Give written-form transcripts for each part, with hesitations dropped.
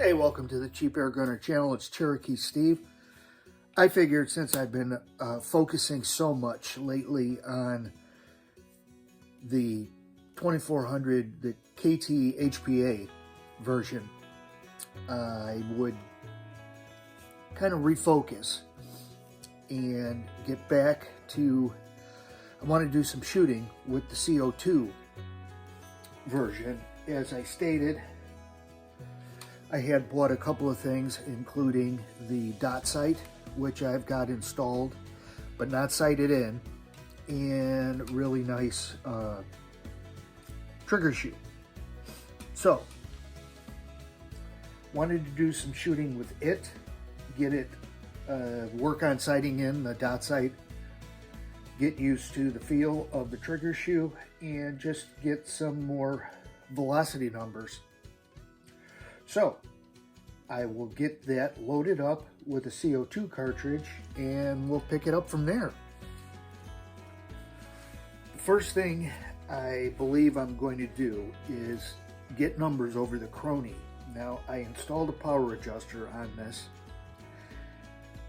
Hey, welcome to the Cheap Air Gunner channel. It's Cherokee Steve. I figured since I've been focusing so much lately on the 2400, the KT HPA version, I would kind of refocus and get back to, I want to do some shooting with the CO2 version. As I stated, I had bought a couple of things, including the dot sight, which I've got installed, but not sighted in, and really nice trigger shoe. So, wanted to do some shooting with it, get it, work on sighting in the dot sight, get used to the feel of the trigger shoe, and just get some more velocity numbers. So, I will get that loaded up with a CO2 cartridge and we'll pick it up from there. The first thing I believe I'm going to do is get numbers over the Crony. Now, I installed a power adjuster on this,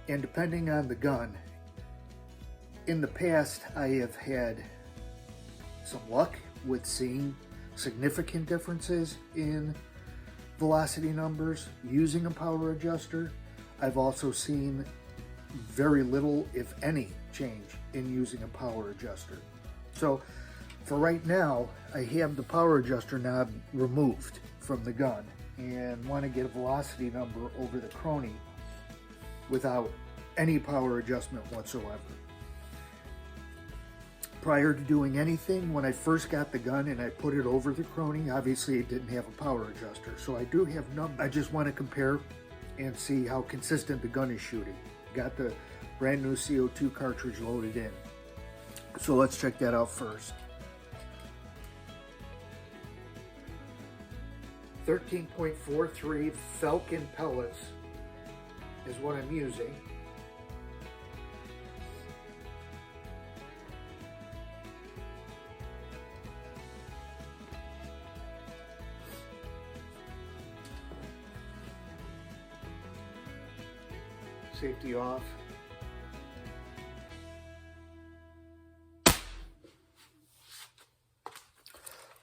and depending on the gun, in the past I have had some luck with seeing significant differences in velocity numbers using a power adjuster. I've also seen very little, if any, change in using a power adjuster. So for right now, I have the power adjuster knob removed from the gun and want to get a velocity number over the Crony without any power adjustment whatsoever. Prior to doing anything, when I first got the gun and I put it over the Crony, obviously it didn't have a power adjuster. So I do have numbers. I just want to compare and see how consistent the gun is shooting. Got the brand new CO2 cartridge loaded in. So let's check that out first. 13.43 Falcon pellets is what I'm using. Safety off.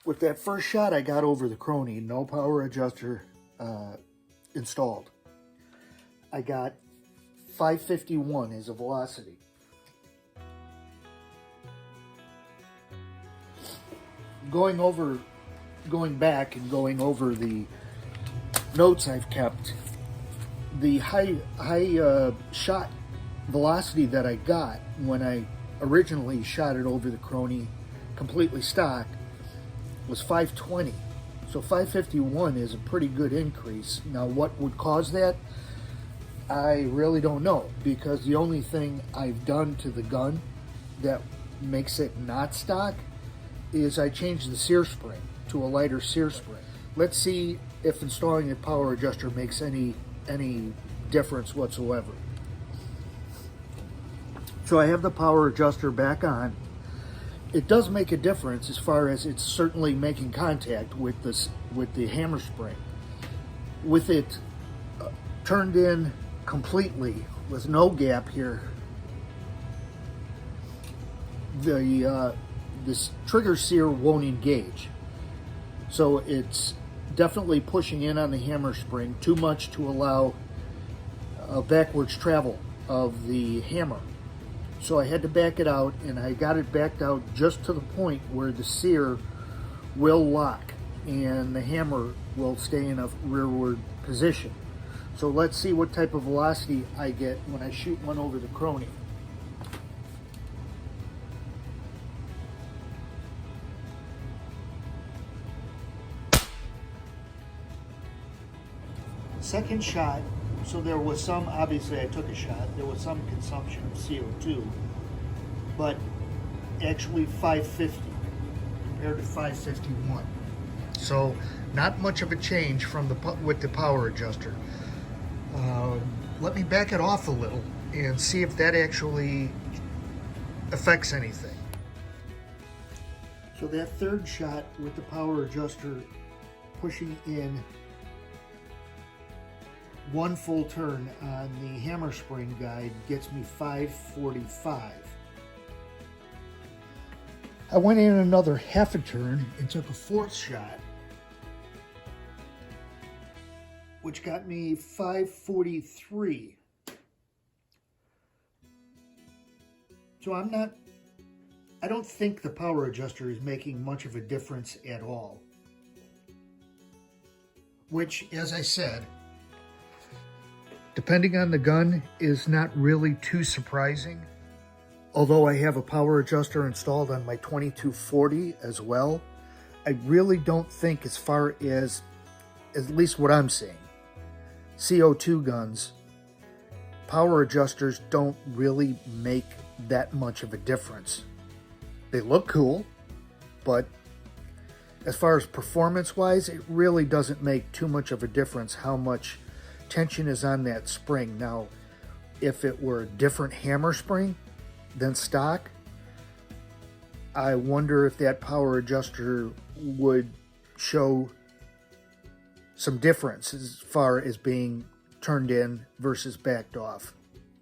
With that first shot I got over the Crony, no power adjuster installed. I got 551 as a velocity. Going back and going over the notes I've kept, the high shot velocity that I got when I originally shot it over the Crony completely stock was 520. So 551 is a pretty good increase. Now what would cause that? I really don't know, because the only thing I've done to the gun that makes it not stock is I changed the sear spring to a lighter sear spring. Let's see if installing a power adjuster makes any difference whatsoever. So I have the power adjuster back on. It does make a difference as far as it's certainly making contact with the hammer spring. With it turned in completely with no gap here, this trigger sear won't engage. So it's definitely pushing in on the hammer spring too much to allow a backwards travel of the hammer. So I had to back it out, and I got it backed out just to the point where the sear will lock and the hammer will stay in a rearward position. So let's see what type of velocity I get when I shoot one over the Crony. Second shot, so there was some, obviously I took a shot, there was some consumption of CO2, but actually 550 compared to 551. So not much of a change from with the power adjuster. Let me back it off a little and see if that actually affects anything. So that third shot with the power adjuster pushing in one full turn on the hammer spring guide gets me 545. I went in another half a turn and took a fourth shot, which got me 543. So I don't think the power adjuster is making much of a difference at all. Which, as I said, depending on the gun, is not really too surprising. Although I have a power adjuster installed on my 2240 as well, I really don't think, as far as at least what I'm seeing, CO2 guns, power adjusters don't really make that much of a difference. They look cool, but as far as performance-wise, it really doesn't make too much of a difference how much tension is on that spring. Now, if it were a different hammer spring than stock, I wonder if that power adjuster would show some difference as far as being turned in versus backed off.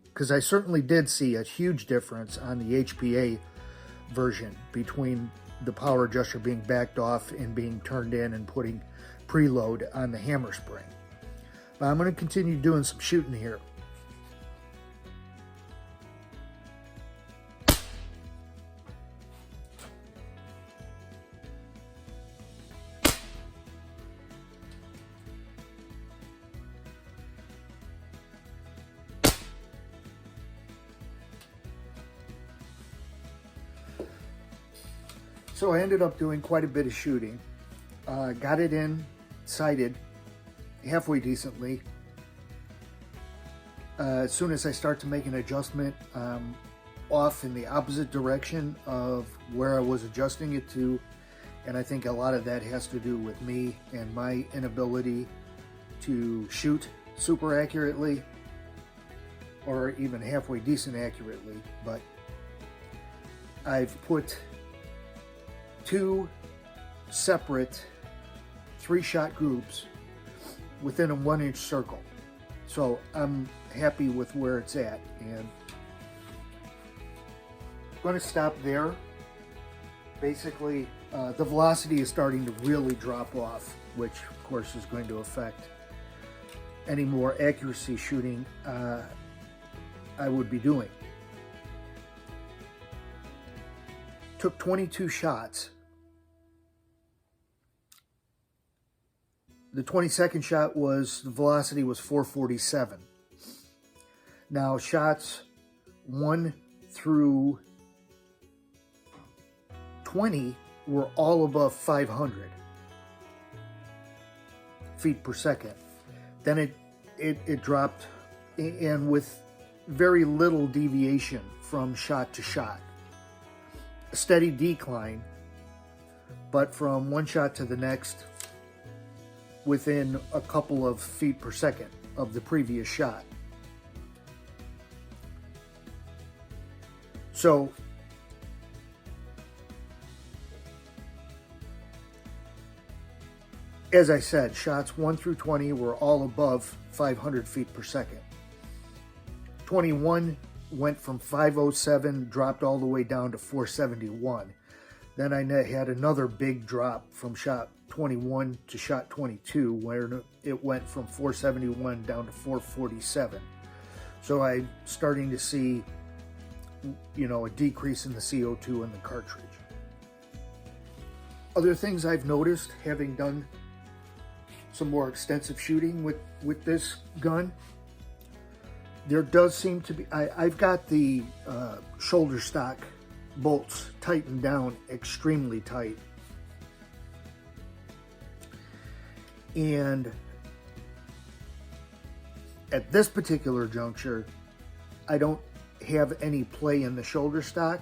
Because I certainly did see a huge difference on the HPA version between the power adjuster being backed off and being turned in and putting preload on the hammer spring. But I'm going to continue doing some shooting here. So I ended up doing quite a bit of shooting. Got it in, sighted, halfway decently. As soon as I start to make an adjustment, off in the opposite direction of where I was adjusting it to, and I think a lot of that has to do with me and my inability to shoot super accurately, or even halfway decent accurately. But I've put 2 separate 3-shot groups within a 1-inch circle. So I'm happy with where it's at, and I'm going to stop there. Basically, the velocity is starting to really drop off, which of course is going to affect any more accuracy shooting I would be doing. Took 22 shots. The 22nd shot the velocity was 447. Now shots 1 through 20 were all above 500 feet per second. Then it dropped, and with very little deviation from shot to shot. A steady decline, but from one shot to the next, within a couple of feet per second of the previous shot. So as I said, shots 1 through 20 were all above 500 feet per second. 21 went from 507, dropped all the way down to 471. Then I had another big drop from shot 21 to shot 22, where it went from 471 down to 447. So I'm starting to see, a decrease in the CO2 in the cartridge. Other things I've noticed, having done some more extensive shooting with this gun, there does seem to be, I've got the shoulder stock bolts tightened down extremely tight. And at this particular juncture, I don't have any play in the shoulder stock,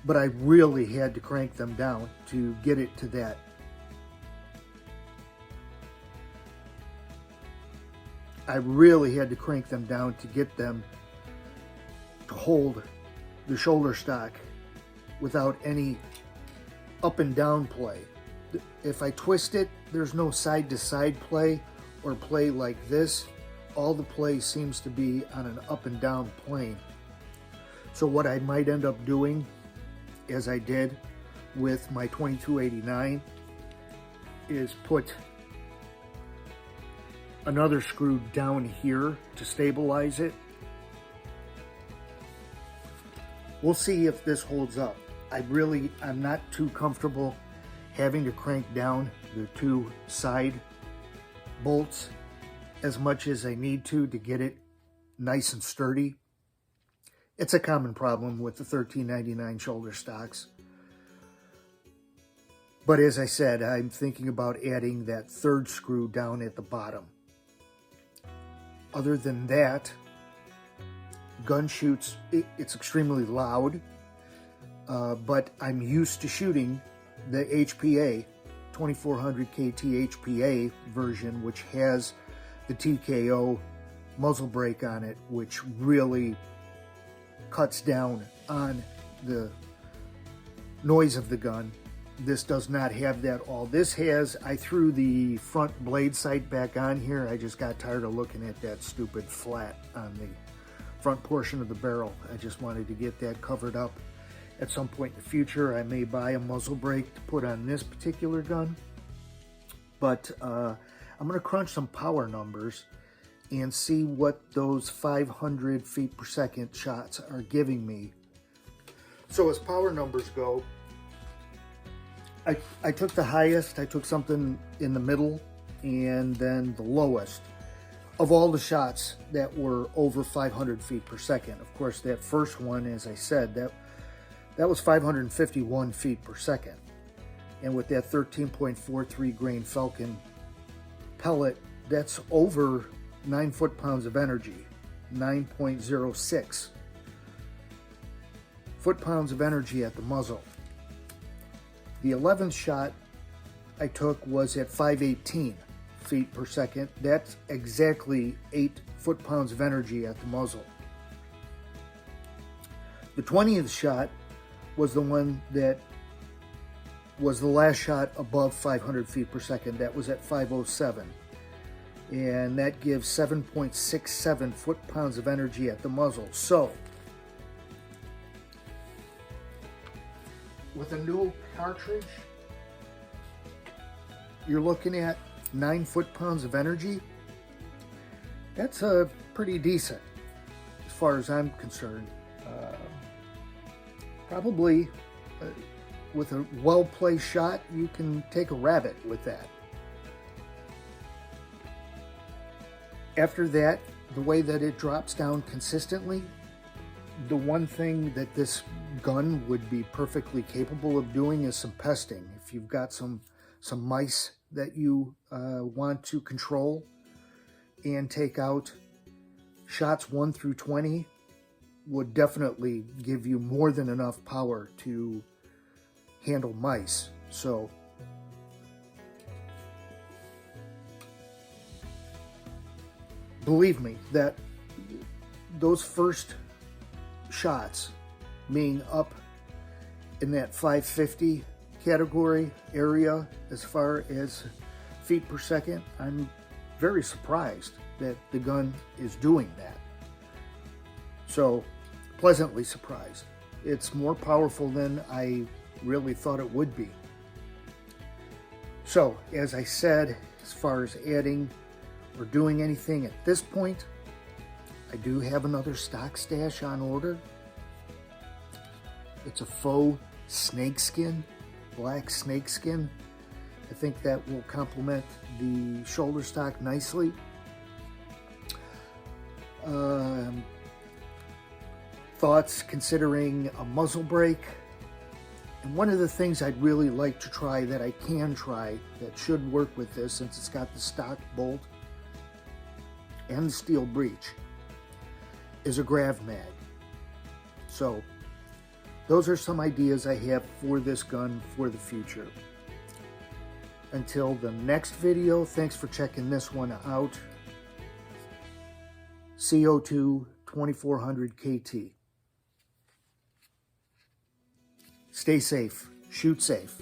but I really had to crank them down to get it to that. I really had to crank them down to get them to hold the shoulder stock without any up and down play. If I twist it, there's no side to side play or play like this, all the play seems to be on an up and down plane. So what I might end up doing, as I did with my 2289, is put another screw down here to stabilize it. We'll see if this holds up. I'm not too comfortable having to crank down the two side bolts as much as I need to get it nice and sturdy. It's a common problem with the 1399 shoulder stocks. But as I said, I'm thinking about adding that third screw down at the bottom. Other than that, gun shoots, it's extremely loud, but I'm used to shooting the HPA, 2400 KT HPA version, which has the TKO muzzle brake on it, which really cuts down on the noise of the gun. This does not have that. All this has, I threw the front blade sight back on here. I just got tired of looking at that stupid flat on the front portion of the barrel. I just wanted to get that covered up. At some point in the future, I may buy a muzzle brake to put on this particular gun. But I'm going to crunch some power numbers and see what those 500 feet per second shots are giving me. So as power numbers go, I took the highest, I took something in the middle, and then the lowest of all the shots that were over 500 feet per second. Of course, that first one, as I said, that was 551 feet per second. And with that 13.43 grain Falcon pellet, that's over 9 foot-pounds of energy, 9.06 foot-pounds of energy at the muzzle. The 11th shot I took was at 518 feet per second. That's exactly 8 foot-pounds of energy at the muzzle. The 20th shot was the one that was the last shot above 500 feet per second. That was at 507. And that gives 7.67 foot-pounds of energy at the muzzle. So, with a new cartridge, you're looking at 9 foot-pounds of energy. That's pretty decent as far as I'm concerned. Probably with a well-placed shot, you can take a rabbit with that. After that, the way that it drops down consistently, the one thing that this gun would be perfectly capable of doing is some pesting. If you've got some mice that you want to control and take out, shots 1 through 20 would definitely give you more than enough power to handle mice. So believe me that those first shots, being up in that 550 category area as far as feet per second, I'm very surprised that the gun is doing that. So, pleasantly surprised. It's more powerful than I really thought it would be. So, as I said, as far as adding or doing anything at this point, I do have another stock stash on order. It's a faux snakeskin, black snakeskin. I think that will complement the shoulder stock nicely. Thoughts considering a muzzle brake. And one of the things I'd really like to try, that I can try, that should work with this, since it's got the stock bolt and the steel breech, is a grav mag. So those are some ideas I have for this gun for the future. Until the next video, thanks for checking this one out. CO2 2400 KT. Stay safe, shoot safe.